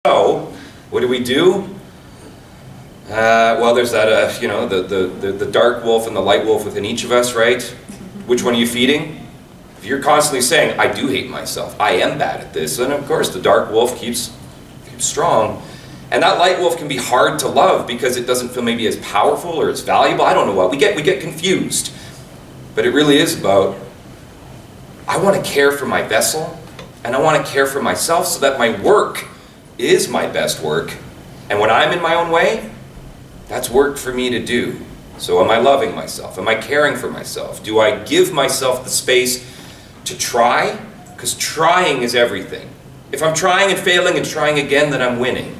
So, what do? Well, there's that, you know, the dark wolf and the light wolf within each of us, right? Which one are you feeding? If you're constantly saying, I do hate myself, I am bad at this, then of course the dark wolf keeps strong. And that light wolf can be hard to love because it doesn't feel maybe as powerful or as valuable. I don't know what. We get confused. But it really is about, I want to care for my vessel, and I want to care for myself so that my work is my best work. And when I'm in my own way, that's work for me to do. So am I loving myself? Am I caring for myself? Do I give myself the space to try? Because trying is everything. If I'm trying and failing and trying again, then I'm winning.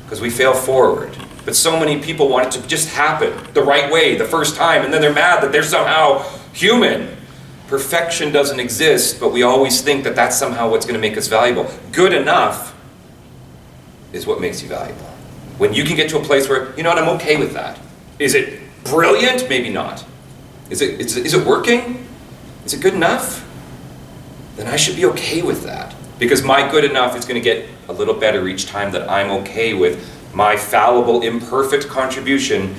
Because we fail forward. But so many people want it to just happen the right way, the first time, and then they're mad that they're somehow human. Perfection doesn't exist, but we always think that that's somehow what's going to make us valuable. Good enough is what makes you valuable. When you can get to a place where, you know what, I'm okay with that. Is it brilliant? Maybe not. Is it working? Is it good enough? Then I should be okay with that. Because my good enough is going to get a little better each time that I'm okay with my fallible, imperfect contribution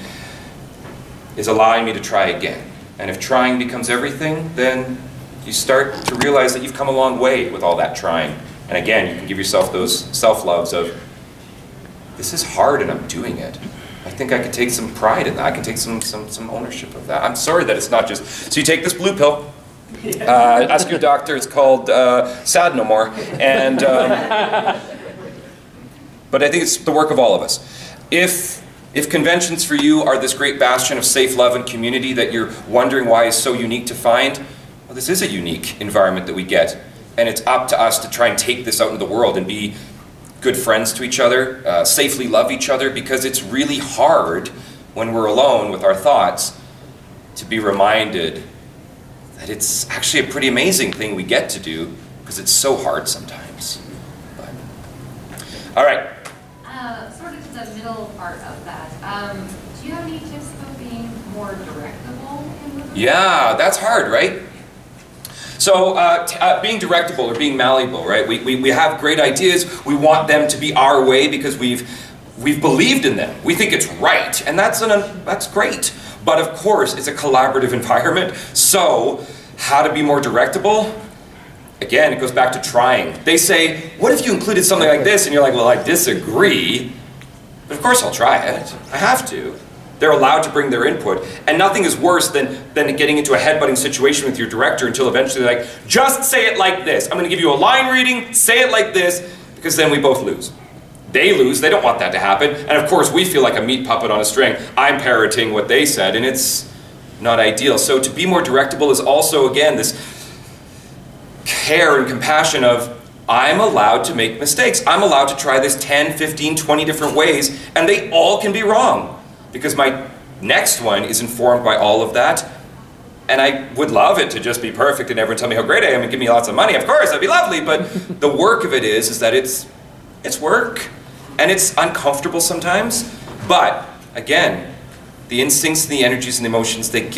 is allowing me to try again. And if trying becomes everything, then you start to realize that you've come a long way with all that trying. And again, you can give yourself those self-loves of, this is hard and I'm doing it. I think I could take some pride in that. I can take some ownership of that. I'm sorry that it's not just, so you take this blue pill, ask your doctor, it's called Sad No More. And, but I think it's the work of all of us. If conventions for you are this great bastion of safe love and community that you're wondering why is so unique to find, well, this is a unique environment that we get. And it's up to us to try and take this out into the world and be good friends to each other, safely love each other, because it's really hard when we're alone with our thoughts to be reminded that it's actually a pretty amazing thing we get to do, because it's so hard sometimes. But, all right. Sort of to the middle part of that, do you have any tips for being more directable in the Yeah, that's hard, right? So being directable or being malleable, right? We have great ideas. We want them to be our way because we've believed in them. We think it's right, and that's great. But of course, it's a collaborative environment. So how to be more directable? Again, it goes back to trying. They say, what if you included something like this? And you're like, well, I disagree. But of course I'll try it. I have to. They're allowed to bring their input. And nothing is worse than getting into a headbutting situation with your director until eventually they're like, just say it like this. I'm going to give you a line reading, say it like this, because then we both lose. They lose, they don't want that to happen. And of course we feel like a meat puppet on a string. I'm parroting what they said, and it's not ideal. So to be more directable is also, again, this care and compassion of, I'm allowed to make mistakes. I'm allowed to try this 10, 15, 20 different ways, and they all can be wrong. Because my next one is informed by all of that. And I would love it to just be perfect and everyone tell me how great I am and give me lots of money. Of course, that'd be lovely. But the work of it is that it's work. And it's uncomfortable sometimes. But again, the instincts and the energies and the emotions, they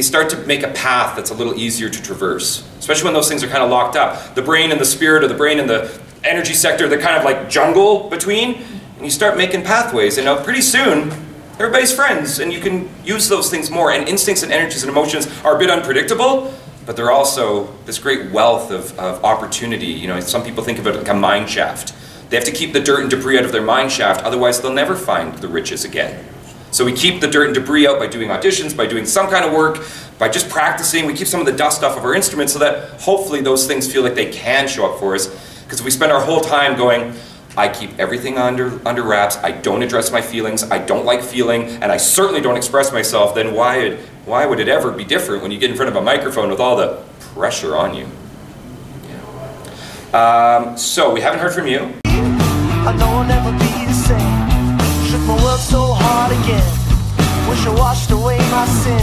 start to make a path that's a little easier to traverse. Especially when those things are kind of locked up. The brain and the spirit, or the brain and the energy sector, they're kind of like jungle between. And you start making pathways, and now pretty soon, everybody's friends, and you can use those things more. And instincts and energies and emotions are a bit unpredictable, but they're also this great wealth of opportunity. You know, some people think of it like a mine shaft. They have to keep the dirt and debris out of their mine shaft, otherwise they'll never find the riches again. So we keep the dirt and debris out by doing auditions, by doing some kind of work, by just practicing. We keep some of the dust off of our instruments so that hopefully those things feel like they can show up for us. Because if we spend our whole time going, I keep everything under wraps, I don't address my feelings, I don't like feeling, and I certainly don't express myself, then why would it ever be different when you get in front of a microphone with all the pressure on you? So, we haven't heard from you. I know I'll never be the same. Shook my world so hard again. Wish I washed away my sin.